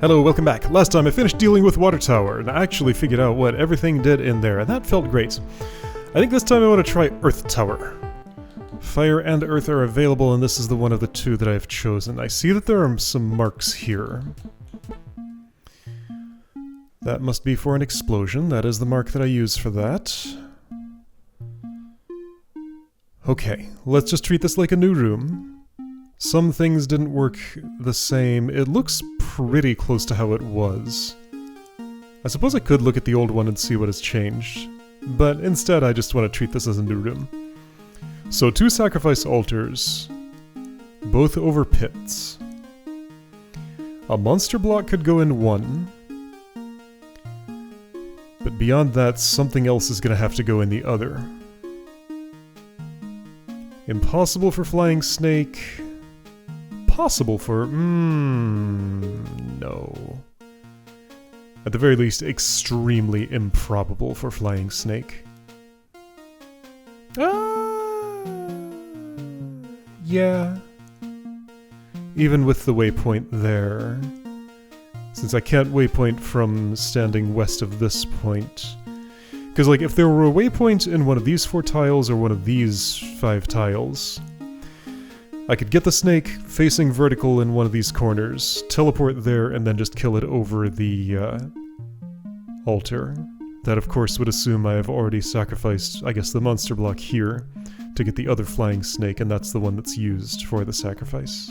Hello, welcome back. Last time I finished dealing with Water Tower, and I actually figured out what everything did in there, and that felt great. I think this time I want to try Earth Tower. Fire and Earth are available, and this is the one of the two that I've chosen. I see that there are some marks here. That must be for an explosion. That is the mark that I use for that. Okay, let's just treat this like a new room. Some things didn't work the same. It looks pretty close to how it was. I suppose I could look at the old one and see what has changed, but instead I just want to treat this as a new room. So 2 sacrifice altars, both over pits. A monster block could go in one, but beyond that something else is going to have to go in the other. Impossible for flying snake. Possible for... no. At the very least, extremely improbable for flying snake. Yeah. Even with the waypoint there. Since I can't waypoint from standing west of this point. Because, like, if there were a waypoint in one of these 4 tiles or one of these 5 tiles... I could get the snake facing vertical in one of these corners, teleport there, and then just kill it over the altar. That, of course, would assume I have already sacrificed, I guess, the monster block here to get the other flying snake, and that's the one that's used for the sacrifice.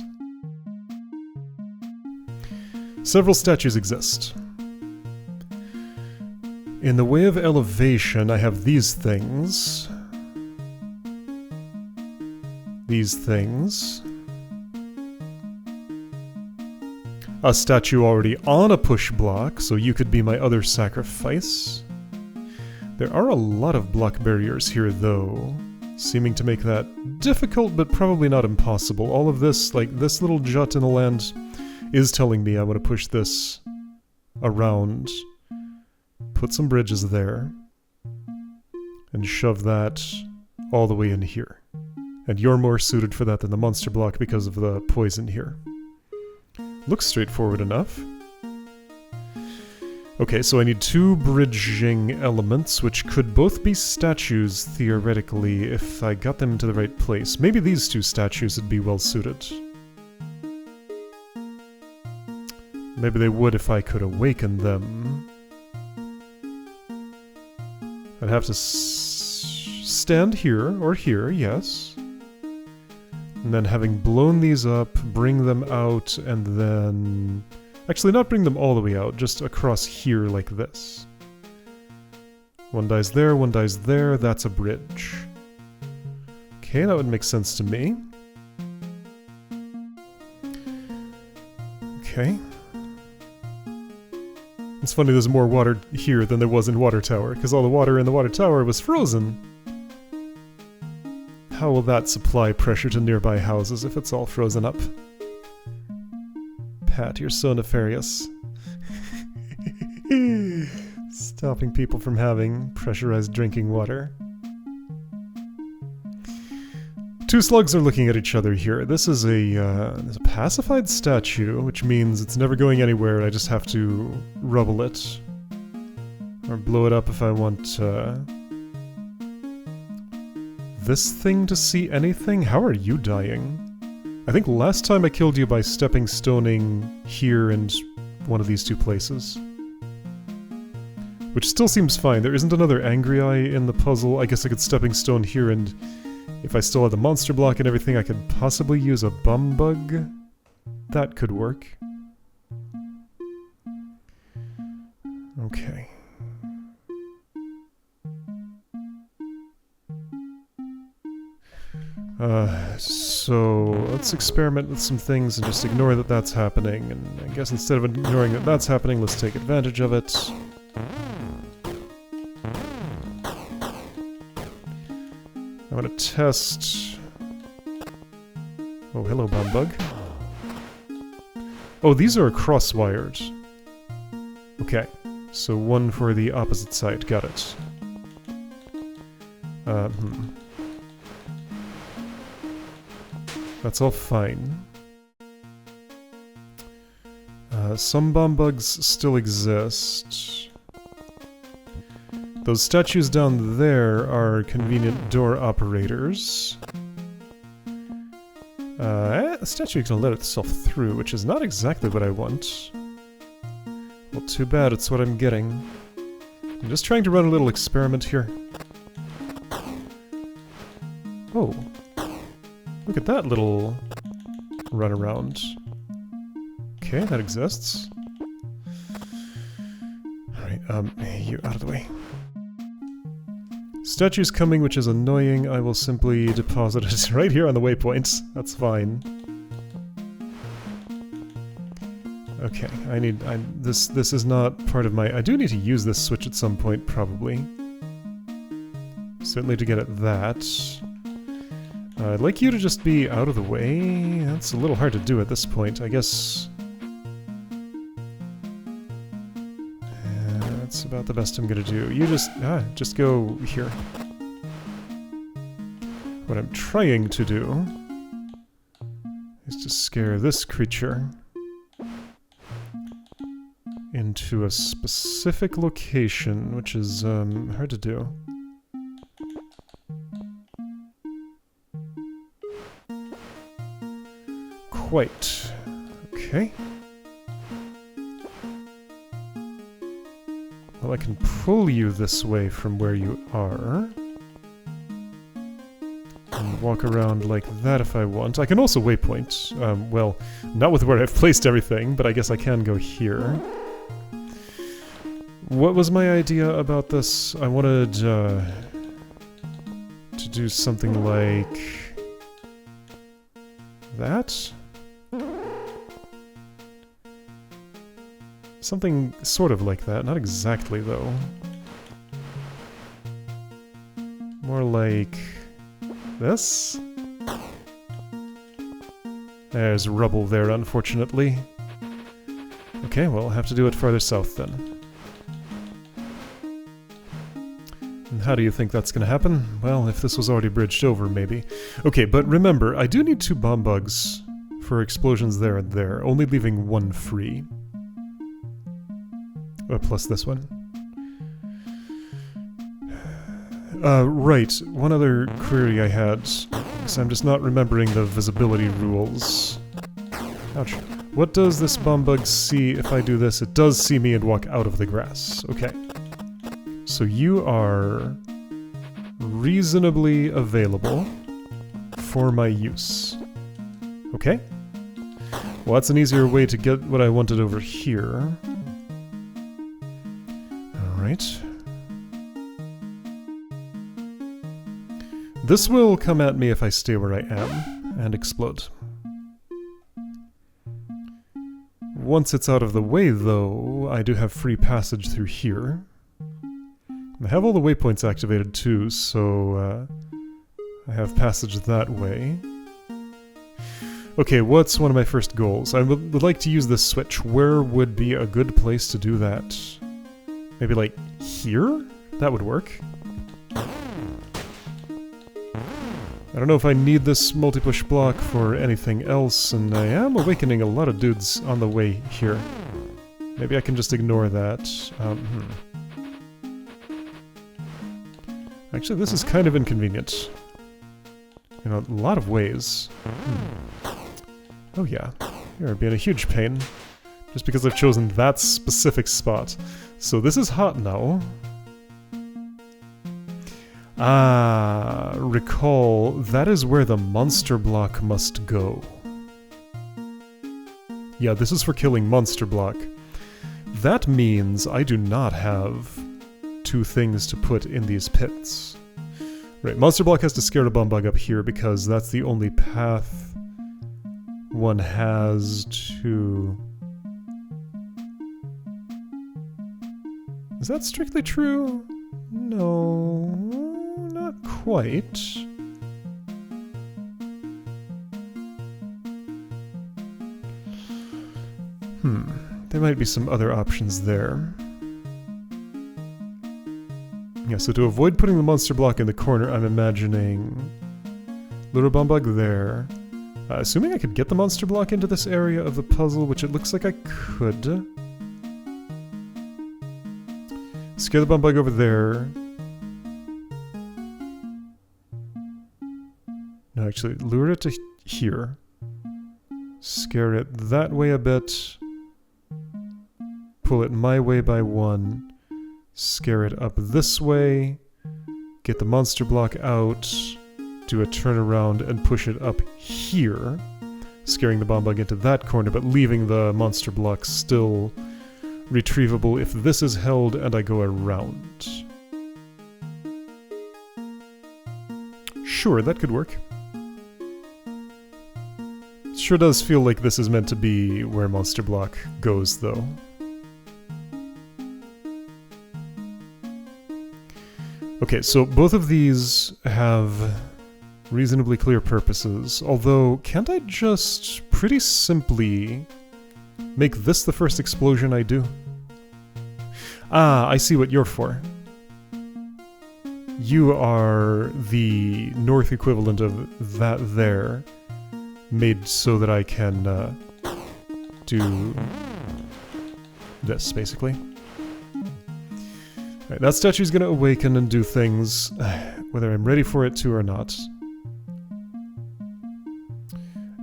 Several statues exist. In the way of elevation, I have these things. These things. A statue already on a push block, so you could be my other sacrifice. There are a lot of block barriers here, though, seeming to make that difficult, but probably not impossible. All of this, like this little jut in the land, is telling me I want to push this around, put some bridges there, and shove that all the way in here. And you're more suited for that than the monster block because of the poison here. Looks straightforward enough. Okay, so I need 2 bridging elements, which could both be statues, theoretically, if I got them to the right place. Maybe these 2 statues would be well suited. Maybe they would if I could awaken them. I'd have to stand here, or here, yes. And then having blown these up, bring them out, and then... Actually, not bring them all the way out, just across here like this. One dies there, that's a bridge. Okay, that would make sense to me. Okay. It's funny there's more water here than there was in Water Tower, because all the water in the Water Tower was frozen. How will that supply pressure to nearby houses if it's all frozen up? Pat, you're so nefarious. Stopping people from having pressurized drinking water. 2 slugs are looking at each other here. This is a pacified statue, which means it's never going anywhere. I just have to rubble it. Or blow it up if I want this thing to see anything? How are you dying? I think last time I killed you by stepping stoning here and one of these 2 places. Which still seems fine. There isn't another angry eye in the puzzle. I guess I could stepping stone here, and if I still had the monster block and everything, I could possibly use a bum bug. That could work. Okay. So let's experiment with some things and just ignore that that's happening. And I guess instead of ignoring that that's happening, let's take advantage of it. I'm gonna test... Oh, hello, Bumbug. Oh, these are cross-wired. Okay, so one for the opposite side, got it. That's all fine. Some bomb bugs still exist. Those statues down there are convenient door operators. The statue can let itself through, which is not exactly what I want. Well, too bad, it's what I'm getting. I'm just trying to run a little experiment here. Oh. Look at that little runaround. Okay, that exists. Alright, you out of the way. Statue's coming, which is annoying. I will simply deposit it right here on the waypoint. That's fine. Okay, this is not part of my... I do need to use this switch at some point, probably. Certainly to get at that. I'd like you to just be out of the way. That's a little hard to do at this point, I guess. That's about the best I'm gonna do. You just go here. What I'm trying to do is to scare this creature into a specific location, which is hard to do. Quite. Okay. Well, I can pull you this way from where you are. And walk around like that if I want. I can also waypoint. Well, not with where I've placed everything, but I guess I can go here. What was my idea about this? I wanted to do something like that? Something sort of like that, not exactly though. More like this? There's rubble there, unfortunately. Okay, well, I'll have to do it farther south then. And how do you think that's gonna happen? Well, if this was already bridged over, maybe. Okay, but remember, I do need 2 bomb bugs for explosions there and there, only leaving 1 free. Plus this one. Right, one other query I had, because I'm just not remembering the visibility rules. Ouch. What does this bomb bug see if I do this? It does see me and walk out of the grass. Okay. So you are reasonably available for my use. Okay. Well, that's an easier way to get what I wanted over here. Alright. This will come at me if I stay where I am, and explode. Once it's out of the way, though, I do have free passage through here. I have all the waypoints activated too, so I have passage that way. Okay, what's one of my first goals? I would like to use this switch. Where would be a good place to do that? Maybe like here? That would work. I don't know if I need this multi-push block for anything else, and I am awakening a lot of dudes on the way here. Maybe I can just ignore that. Actually, this is kind of inconvenient. In a lot of ways. Oh yeah, you're being a huge pain. Just because I've chosen that specific spot. So this is hot now. Ah, recall, that is where the monster block must go. Yeah, this is for killing monster block. That means I do not have 2 things to put in these pits. Right, monster block has to scare the bomb bug up here because that's the only path one has to... Is that strictly true? No, not quite. There might be some other options there. Yeah, so to avoid putting the monster block in the corner, I'm imagining little bomb bug there, Assuming I could get the monster block into this area of the puzzle, which it looks like I could. Scare the bum bug over there. No, actually, lure it to here. Scare it that way a bit. Pull it my way by 1. Scare it up this way. Get the monster block out. Do a turnaround and push it up here. Scaring the bomb bug into that corner, but leaving the monster block still retrievable if this is held and I go around. Sure, that could work. It sure does feel like this is meant to be where monster block goes, though. Okay, so both of these have reasonably clear purposes, although can't I just pretty simply make this the first explosion I do? Ah, I see what you're for. You are the north equivalent of that there, made so that I can do this, basically. Alright, that statue's gonna awaken and do things, whether I'm ready for it to or not.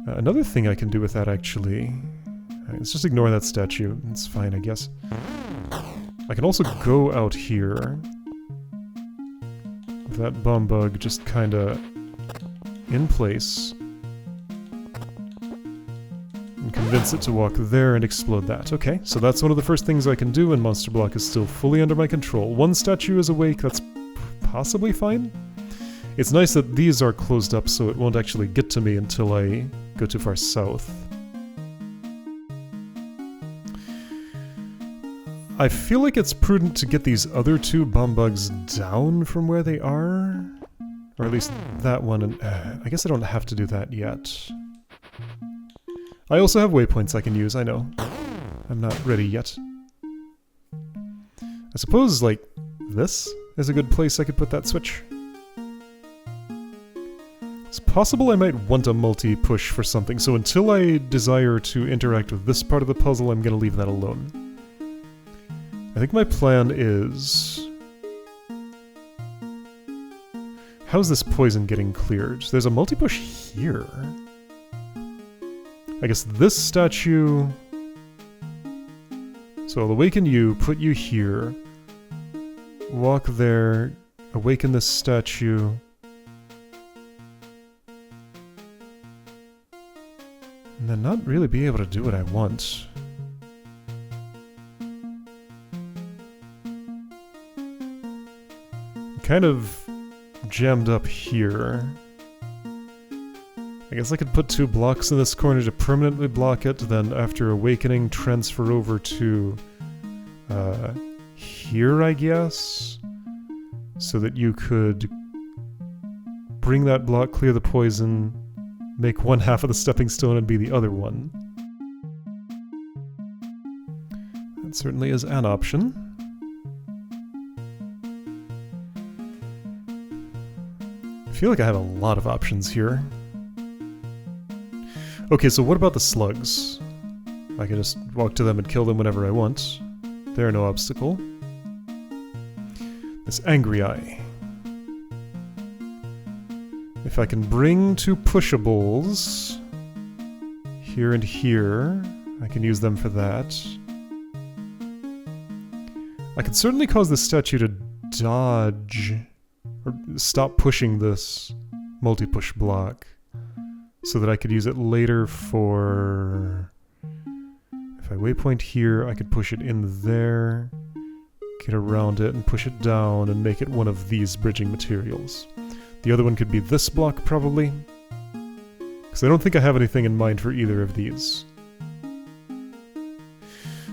Another thing I can do with that, actually... Alright, let's just ignore that statue. It's fine, I guess. I can also go out here. With that bomb bug just kinda in place. And convince it to walk there and explode that. Okay, so that's one of the first things I can do, and Monster Block is still fully under my control. One statue is awake, that's possibly fine. It's nice that these are closed up so it won't actually get to me until I go too far south. I feel like it's prudent to get these other two bomb bugs down from where they are. Or at least that one, and I guess I don't have to do that yet. I also have waypoints I can use, I know. I'm not ready yet. I suppose, like, this is a good place I could put that switch. It's possible I might want a multi-push for something, so until I desire to interact with this part of the puzzle, I'm gonna leave that alone. I think my plan is... How's this poison getting cleared? There's a multi-push here. I guess this statue... So I'll awaken you, put you here, walk there, awaken this statue... And then not really be able to do what I want. Kind of jammed up here. I guess I could put two blocks in this corner to permanently block it, then after awakening transfer over to here, I guess? So that you could bring that block, clear the poison, make one half of the stepping stone and be the other one. That certainly is an option. I feel like I have a lot of options here. Okay, so what about the slugs? I can just walk to them and kill them whenever I want. They're no obstacle. This angry eye. If I can bring two pushables here and here, I can use them for that. I could certainly cause the statue to dodge or stop pushing this multi-push block so that I could use it later for... If I waypoint here, I could push it in there, get around it and push it down and make it one of these bridging materials. The other one could be this block, probably, because I don't think I have anything in mind for either of these.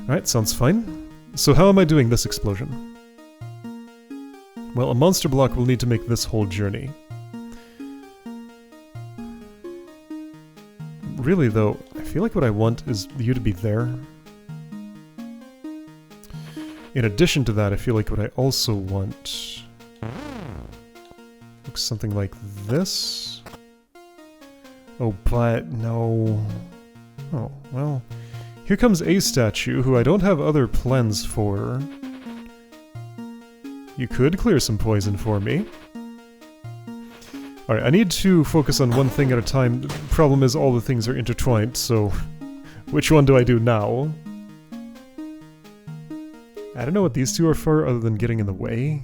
Alright, sounds fine. So how am I doing this explosion? Well, a monster block will need to make this whole journey. Really, though, I feel like what I want is you to be there. In addition to that, I feel like what I also want... looks something like this. Oh, but no. Oh, well. Here comes a statue who I don't have other plans for. You could clear some poison for me. Alright, I need to focus on one thing at a time. The problem is all the things are intertwined, so which one do I do now? I don't know what these two are for other than getting in the way.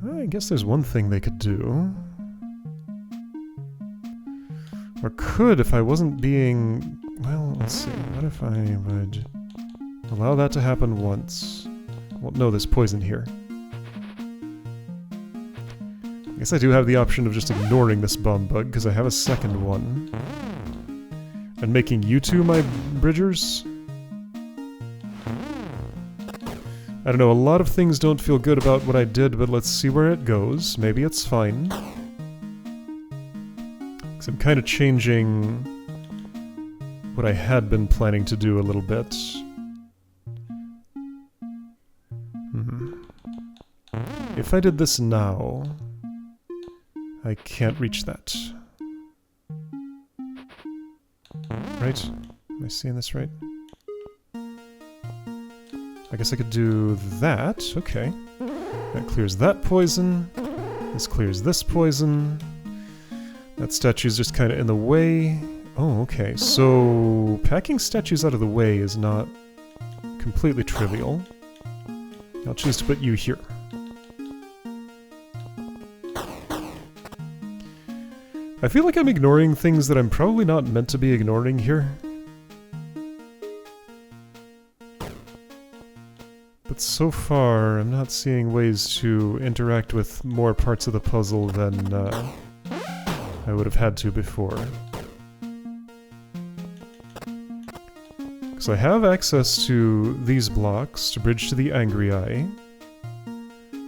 I guess there's one thing they could do. Or could if I wasn't being... Well, let's see. What if I would allow that to happen once? Well, no, there's poison here. I guess I do have the option of just ignoring this bomb bug, because I have a second one. And making you two my bridgers? I don't know, a lot of things don't feel good about what I did, but let's see where it goes. Maybe it's fine. Because I'm kind of changing what I had been planning to do a little bit. If I did this now, I can't reach that. Right? Am I seeing this right? I guess I could do that. Okay. That clears that poison. This clears this poison. That statue's just kind of in the way. Oh, okay. So packing statues out of the way is not completely trivial. I'll choose to put you here. I feel like I'm ignoring things that I'm probably not meant to be ignoring here. But so far, I'm not seeing ways to interact with more parts of the puzzle than I would have had to before. Because I have access to these blocks to bridge to the Angry Eye.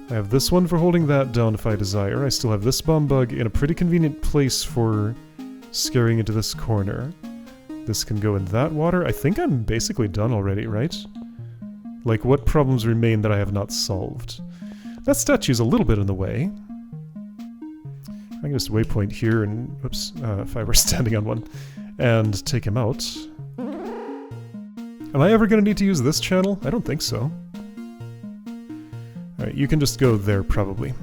I have this one for holding that down if I desire. I still have this bomb bug in a pretty convenient place for scaring into this corner. This can go in that water. I think I'm basically done already, right? Like, what problems remain that I have not solved? That statue's a little bit in the way. I can just waypoint here and, oops, if I were standing on one, and take him out. Am I ever going to need to use this channel? I don't think so. Alright, you can just go there, probably.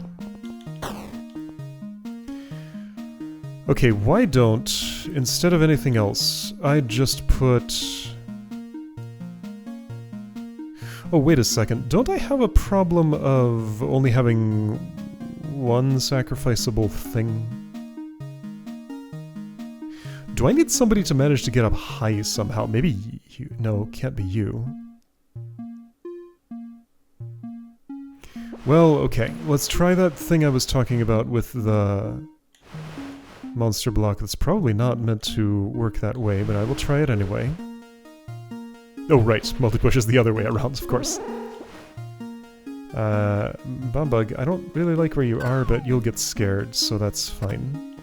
Okay, why don't, instead of anything else, I just put... Oh, wait a second. Don't I have a problem of only having one sacrificable thing? Do I need somebody to manage to get up high somehow? Maybe you... No, can't be you. Well, okay. Let's try that thing I was talking about with the monster block that's probably not meant to work that way, but I will try it anyway. Oh, right. Multi-push is the other way around, of course. Bomb bug, I don't really like where you are, but you'll get scared, so that's fine.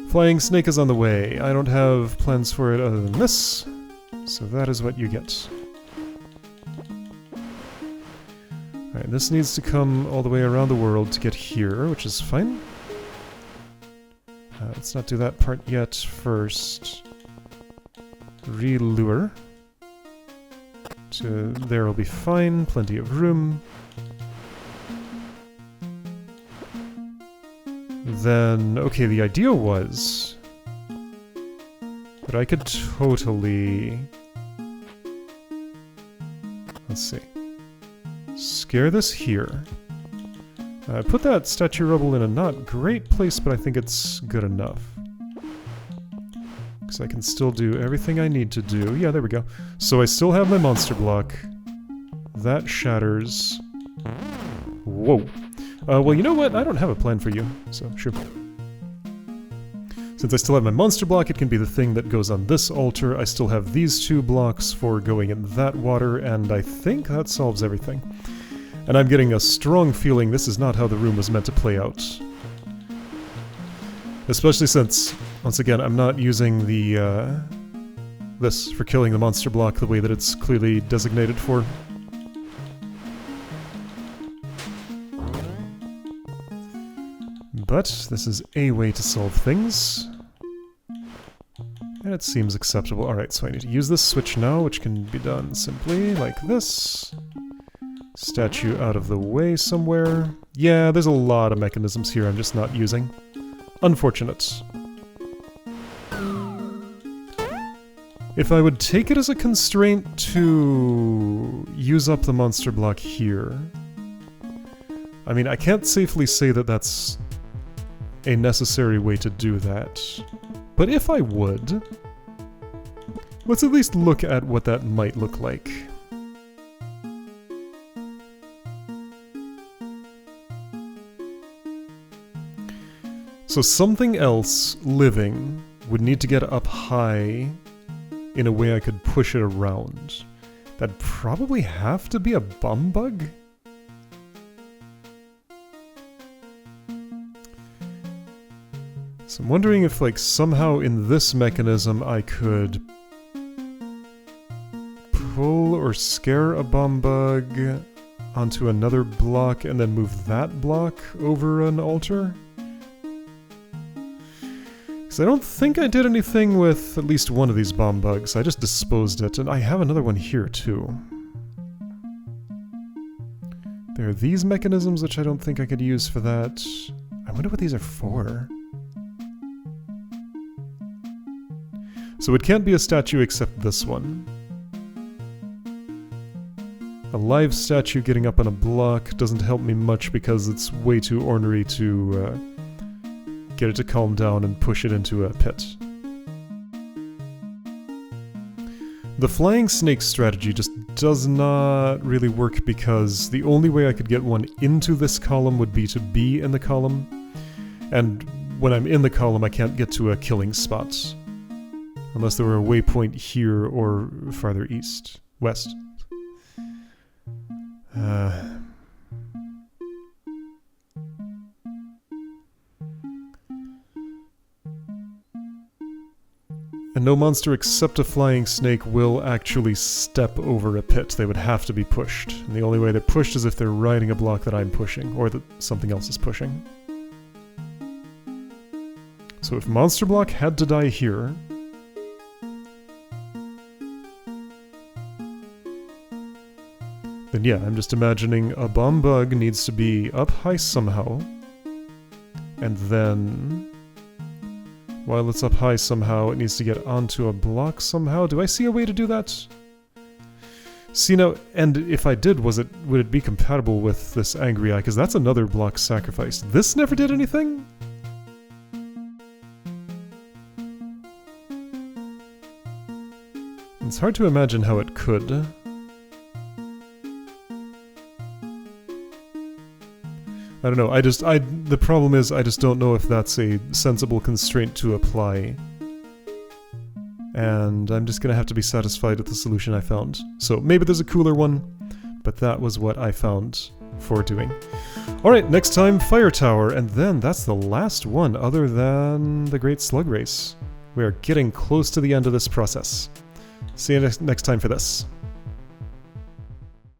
Flying snake is on the way. I don't have plans for it other than this, so that is what you get. Alright, this needs to come all the way around the world to get here, which is fine. Let's not do that part yet. First, re-lure. There will be fine, plenty of room. Then, okay, the idea was that I could totally... Let's see. Scare this here. Put that statue rubble in a not great place, but I think it's good enough. Because I can still do everything I need to do. Yeah, there we go. So I still have my monster block. That shatters. Whoa. Well, you know what? I don't have a plan for you, so sure. Since I still have my monster block, it can be the thing that goes on this altar. I still have these two blocks for going in that water, and I think that solves everything. And I'm getting a strong feeling this is not how the room was meant to play out. Especially since, once again, I'm not using the, this for killing the monster block the way that it's clearly designated for. But this is a way to solve things. And it seems acceptable. Alright, so I need to use this switch now, which can be done simply like this. Statue out of the way somewhere. Yeah, there's a lot of mechanisms here I'm just not using. Unfortunate. If I would take it as a constraint to use up the monster block here... I mean, I can't safely say that that's a necessary way to do that. But if I would, let's at least look at what that might look like. So something else living would need to get up high in a way I could push it around. That'd probably have to be a bum bug? So I'm wondering if, like, somehow in this mechanism I could pull or scare a bomb bug onto another block and then move that block over an altar? Because I don't think I did anything with at least one of these bomb bugs. I just disposed it, and I have another one here too. There are these mechanisms which I don't think I could use for that. I wonder what these are for. So it can't be a statue except this one. A live statue getting up on a block doesn't help me much because it's way too ornery to get it to calm down and push it into a pit. The flying snake strategy just does not really work because the only way I could get one into this column would be to be in the column, and when I'm in the column I can't get to a killing spot. Unless there were a waypoint here or farther east. West. And no monster except a flying snake will actually step over a pit. They would have to be pushed. And the only way they're pushed is if they're riding a block that I'm pushing, or that something else is pushing. So if monster block had to die here... then yeah, I'm just imagining a bomb bug needs to be up high somehow, and then, while it's up high somehow, it needs to get onto a block somehow. Do I see a way to do that? See now, and if I did, would it be compatible with this Angry Eye? Because that's another block sacrificed. This never did anything? It's hard to imagine how it could. I don't know, the problem is I just don't know if that's a sensible constraint to apply. And I'm just gonna have to be satisfied with the solution I found. So maybe there's a cooler one, but that was what I found for doing. Alright, next time, Fire Tower, and then that's the last one other than the Great Slug Race. We are getting close to the end of this process. See you next time for this.